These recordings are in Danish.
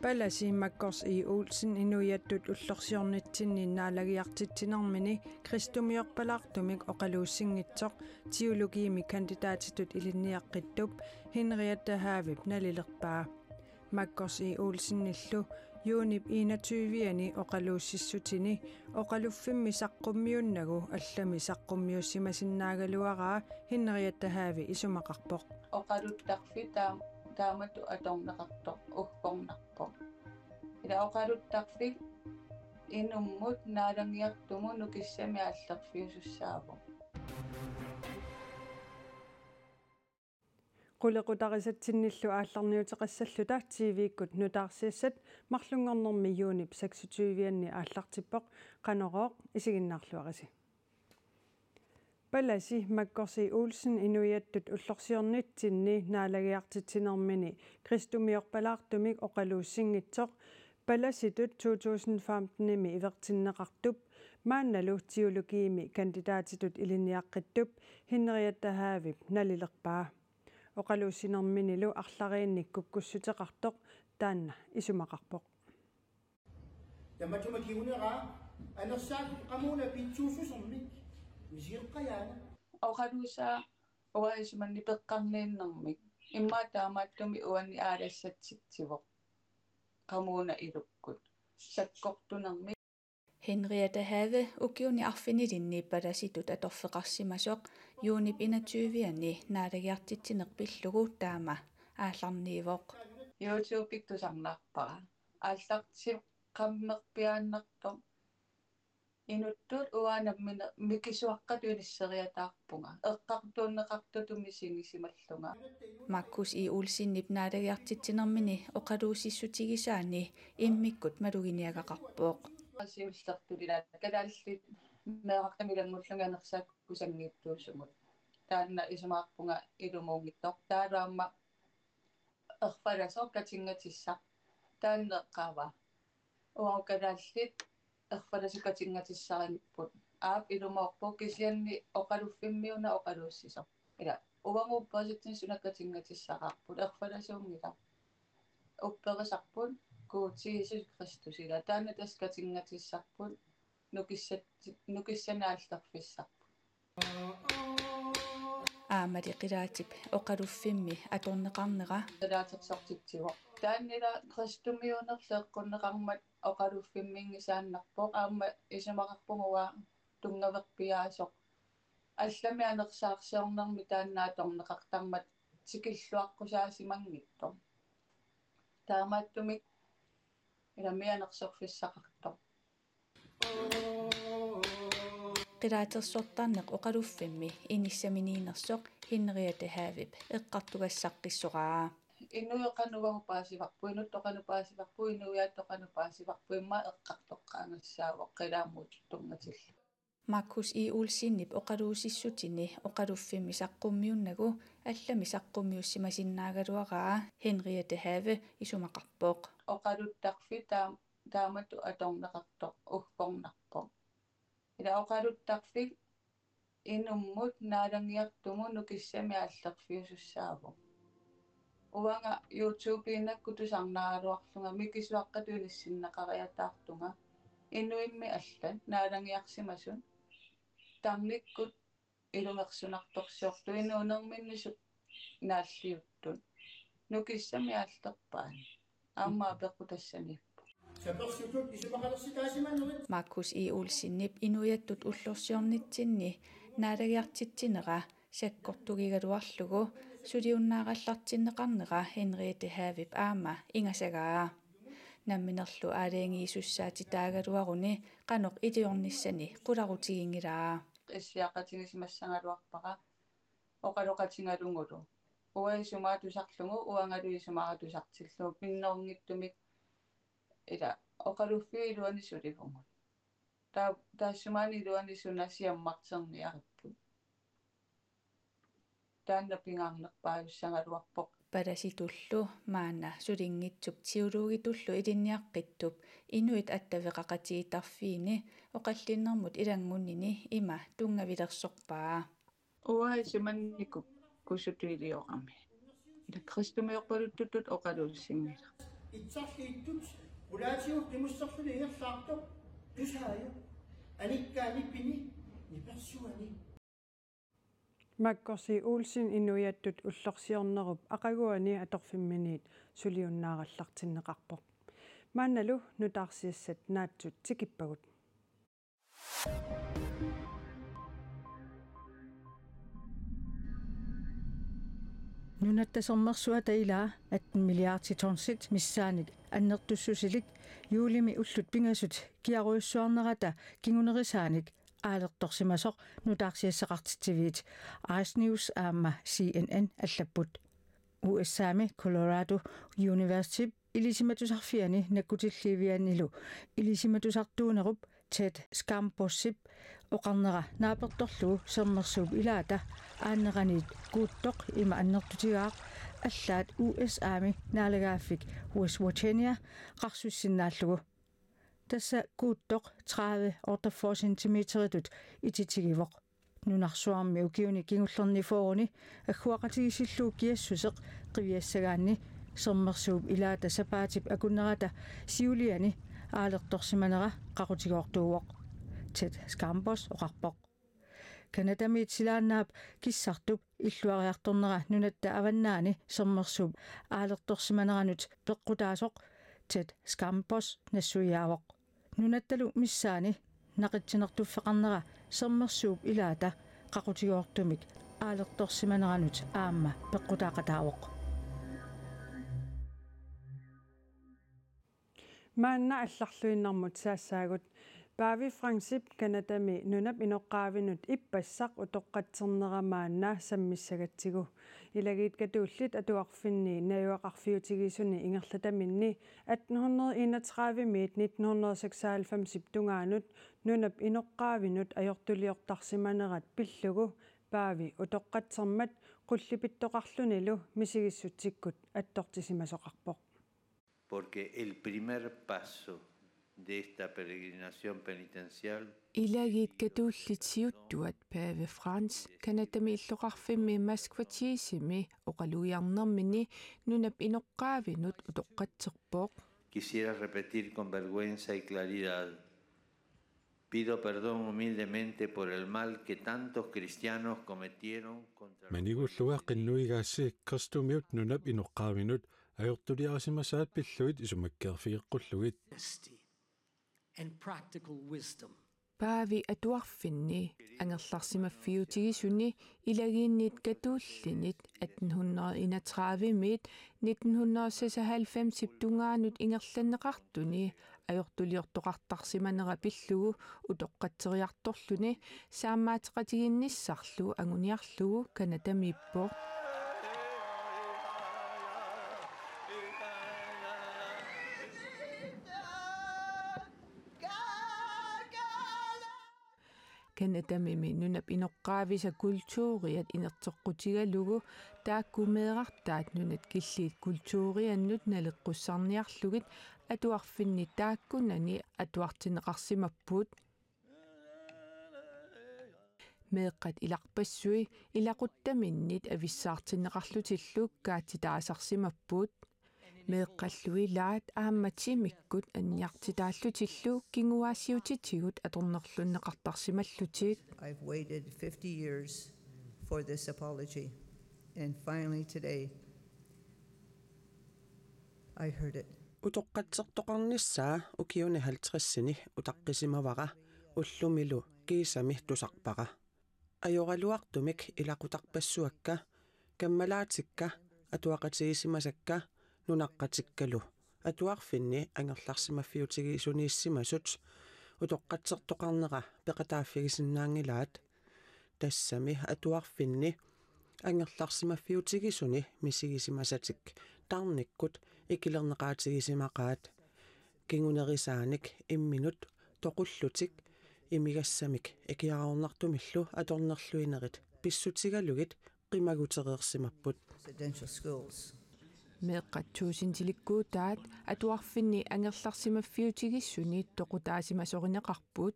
Palasi Makkors I Olsen inuiattut ullorsiornitsinni naalagiartitsinarmini kristumiorpalartumik oqaluussingitsoq teologiimi kandidaatitut ilinniaqqittup Henriette Havip nalilerpaa Makkors I Olsennillu juunip 21 oqaluussissutini oqaluffimmi saqqummiunnagu allami saqqummiussimasinnaagaluaraa Henriette Havi isumaqarpoq oqaluttaqfita taamatu atorneqartoq ugqornarpoq ila oqaluttaqfik inummut naalangiartumu nukissami аллерфиусуссааву qullequtarisatsinillu aallarniuteqassallута TV-kkut nutaarsiassat marlunngornermi juunip 26-anni aallartippoq qanorooq isiginnaarluarisi Palasi Makkors I Olsen inuiattut ullorsiornitsinni naalagiartitsinermini kristumiorpalaartumik oqaluussingitsoq Palasitut 2015-imi ivertinneqartup maannalu teologiimi kandidaatitut iliniaqqittup Henriette Havip nalilerpaa oqaluussinerminilu арлариинник куккуссутеқартоқ таанна исумақарпоқ таматумакиунера анерсаак qamuna pitsuufusермик мисиеққаяана oqaluusaa uaismanni peqqarniinnermik imma taamaattumi uanni aalassatitsivoq qamuna ilukkut sakkortunermik Henriette Have ukiuni arfinilinni palasitut atorfeqarsimasoq juunip 21-anni naalagiartitsinerpillugu taama aallarniivoq YouTube tusarnaarpara aallartsi qammerpiaannartoq inuttut uaanammina mikisuaqqatu ilisseriataarpunga eqqartuunneqartutumisingisimallunga Markus I Olsennip naalagiartitsinermini oqaluussissutigisaani immikkut maluginiagaqarpooq asiullertulilaat kalaallit meeqartamilanngulluganersaakkusangiittuusumut taanna isumaarpunga ilumuungittoq taalaamma erfalasoq katingatissaq taanneqqaava uakalaallit erfalasikatingatissaranipput aap ilumuorpu kisianni oqaluffimmiuna oqaluussisoq ila uanguuppaasitsin sunakkatingatissaqarput erfalasuungila upperisarput kuutsi Jesus Kristus ila taanna taskatingatissarput nukissanaallerfissarput aamali qilaatip oqaluffimmi atorneqarnera qilaatsersortitsivoq taannila kristumiunerleeqqunneqarmat oqaluffimmiingisaannarpoq aamma isumaqarpunguwa tungaverpiaasoq allami anersaarsiornermi taannaatorneqartarmat sikilluaqqusaasimanngittoq taamaattumik ilamianersorfissaqartoq qilaatersortarneq oqaluffimmi inissaminiinersoq Henriette Havip eqqartugassaqқissoqaa inueqanuvagupaasivarpu inuttoqanupaasivarpu inuiaattoqanupaasivarpu imma eqqartoqqaangassaawoq qilaamut tungatillu Markus I Olsennip oqaluusissutini oqaluffimmi saqqummiunnagu allami saqqummiussimasinnaagaluaraa Henriette Have isumaqarpooq oqaluttaqfi taamatu atorneqartoq ugqornarpoq ila oqaluttaqfik inummut naalangiartumu nukissami аллерфиусуссааву uanga YouTube-inakku tusarnaaluarlunga mikisuaqqatu ilissinneqariataartunga inuimmi allan naalangiarsimasun tarnikkut ilungersunartorsiortu inuunerminnisut naalliuttun nukissami аллерpaani aammaa peqqutassaniippu sapersutut isumaqalersikaasimanneret Markus I Olsennip inuiattut ullorsiornitsinni naalagiartitsinera sakkortugigaluarlugu suliunnaarallartinneqarnera Henriette Havip aama ingasagaa namminerlu aaleengiisussaati taagaluaruni qanoq iliornissani qularutigiнгилаа issiaqatigisimmassangaluarpaqa oqaloqatingalungulu uaisumaatussarlugu uangaluisumaatussartillu minnerungittumik ila oqaluffi iluanisuligungut taassumaani iluanisunasiammarterniaripput taanna pingaarnerpaajussangaluarpoq palasitullu maana sulinngitsup teologitullu ilinniaqqittup inuit attaveqaqatigitarfiini oqallinnermut ilangunnini ima tungavilersorpaa uaisumannikuk kusutiliorami ila kristumiorpaluttutut oqaluussingila itsarliittut ulaatigu qimussarluni igerlaartoq tusaayu anikkaani pini nipersuani Makkorsi Olsen inuiattut ullorsiornerup aqaguani atorfimminiit suliunnaarallartinneqarpoq. Maannalu nutaarsiassat naatsut tikippagut. Nunattasermersuat tailaa 18 milliarditonsit missaanik annertussusilik juulimi ullut pingasut kiaruissuarnerata kingunerisaanik aalertorsimasoq nutaarsiassaqartitiviit Ice News aamma CNN allapput USAmi Colorado University ilisimatusarfiani nakkutilliivianilu ilisimatusartuunerup Ted Skambossip oqarnera naapertorlugu sermersuup ilaata aanneqaniit kuuttoq ima annertutigaaq allaat USAmi naalagaaffik West Virginia qarsussinnaallugu tassa kuuttoq 30 centimeteritut ititigivoq nunarsuarmi ukiuni kingullernifooruni agguaqatigisilluu kiassuseq qiviassagaanni sermersuup ilaata sapaatip akunnerata siuliani aalertorsimanera qaqutigoortuuvoq Ted Skambos oqarpoq Kanadamiit silaannaap kissartup illuariartornera nunatta avannaani sermersuup aalertorsimaneranut peqqutaasoq Ted Skambos nassuiaavoq nunattalu missaani naqitsinertuffeqarnera sermersuup ilaata qaqutigoortumik aalertorsimaneranut aamma peqqutaaqataavoq Maanna allarluinnarmut saassaagut Paavi Fransip Kanadami nunap inoqqaavinut ippassaq utoqqatserneramaanna sammissagatsigu ilagiit katuullit atuarfinni najuaqarfiutigisuni ingerlataminni 1831miit 1996 tungaanut nunap inoqqaavinut ajortuliortarsimanerat pillugu Paavi utoqqatsermat qullipittoqarlunilu misigissutikkut attortisimasoqarpoq Porque el primer paso de esta peregrinación penitencial Ilagiit katuullitiuttuat Pave Frans Kanadami illuqarfimmi Moskvatiisimi oqaluiarnermini nunap inoqqaavinut utoqqatserpoq Quisiera repetir con vergüenza y claridad. Pido perdón humildemente por el mal que tantos cristianos cometieron contra Manigulluga qinnuigaassi kristumiut nunap inoqqaavinut ajortuliarasimasaat pilluit isumakkeerfiiqqulluit and practical wisdom. Paavi atuarfinni angerlarsimaffiutigisuni ilagiinniit katuullinit 1831miit 1996 tungaanut ingerlanneqartuni ajortuliortoqartarsimanera pillugu utoqqatseriartorluni saammaatiqatiginnissarlu anguniarlugu Kanadamippoq Kanadamimi nunap inoqqaavisa kultuuriat inerteqqutigalugu taakkumeerartaat nunat killiit kultuuriannut naleqqussarniarlugit atuarfinni taakkunani atuartineqarsimappuut meeqqat ilarpassui ilaquttaminnit avissaartineqarlutilluuk kaattitaasarsimappuut meeqqallui laat aammatiimikkut anniartitaallutillu kinguaassiutitigut atornerlunneqartarsimallutiit I've waited 50 years for this apology and finally today I heard it Utoqqatsertoqarnissaa ukiuni 50-sini utaqqisimawaqa ullumilu kiisami tusarpaqa ajoraluartumik ilaqutarpassuakka kammalaatikka atuaqatiisimasakka nunaqqatikkalu atuarfinni angerlarsimaffiutigiisuniissimasut utoqqatsertoqarnera peqataaffigisinnaangilaat tassami atuarfinni angerlarsimaffiutigisuni misigisimasatik tarnikkut ikilerneqaatigisimaqaat kingunerisaanik imminut toqullutik imigassamik ikiarornartumillu atornerluinerit pissutigalugit qimagutereersimapput residential schools meeqqattuusintilikkuutaat atuarfinni angerlarsimaffiutigissuni toqutaasimasorineqarpuut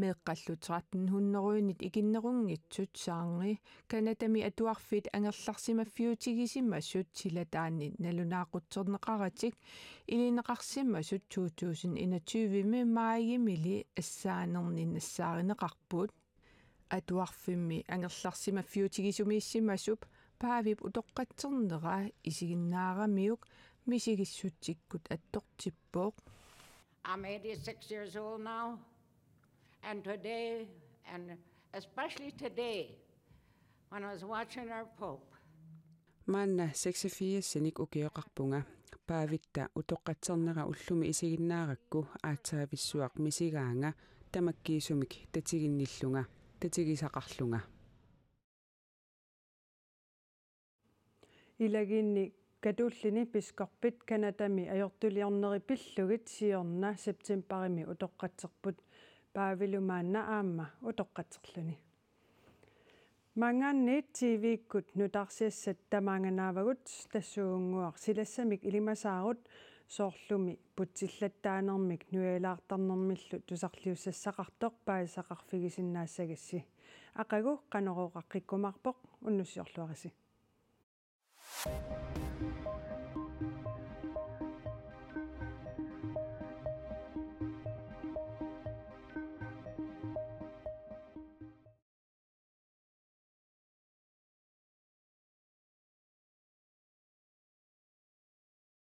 meeqqallu 1300-nit ikinnerungitsut saarngi kanatami atuarfit angerlarsimaffiutigisimmassut silataanni nalunaaqutserneqaratik ilineqarsimmassut 2021 maayimili assaanerninnassaarinеқарпут atuarfimmi angerlarsimaffiutigisumииссимасуп paavip utoqqatserneqa isiginnaarammiuk misigissuttikkut attortippoq. I'm 86 years old now, and today, and especially today, when I was watching our Pope. Manna 86-sinik ukioqarpunga paavitta utoqqatserneqa ullumi isiginnaarakku aatsaavissuaq misigaanga tamakkiisumik tatiginnillunga tatigisaqarlunga. Ilaginni katuullini piskorpit kanatami ajortuliorneri pillugit siorna septemberimi utoqqatserput paavilumaanna aamma utoqqatserluni. Manganni TV-kkut nutarsiassat tamaanganaavagut tassuunguaq silassamik ilimasaarut soorlumi putsillattaanermik nuelaartarnermillu tusarliussassaqartoq paisaqarfigisinnaassagassi aqagu qanoruqaqqikkumarpoq unnussiorluarisi.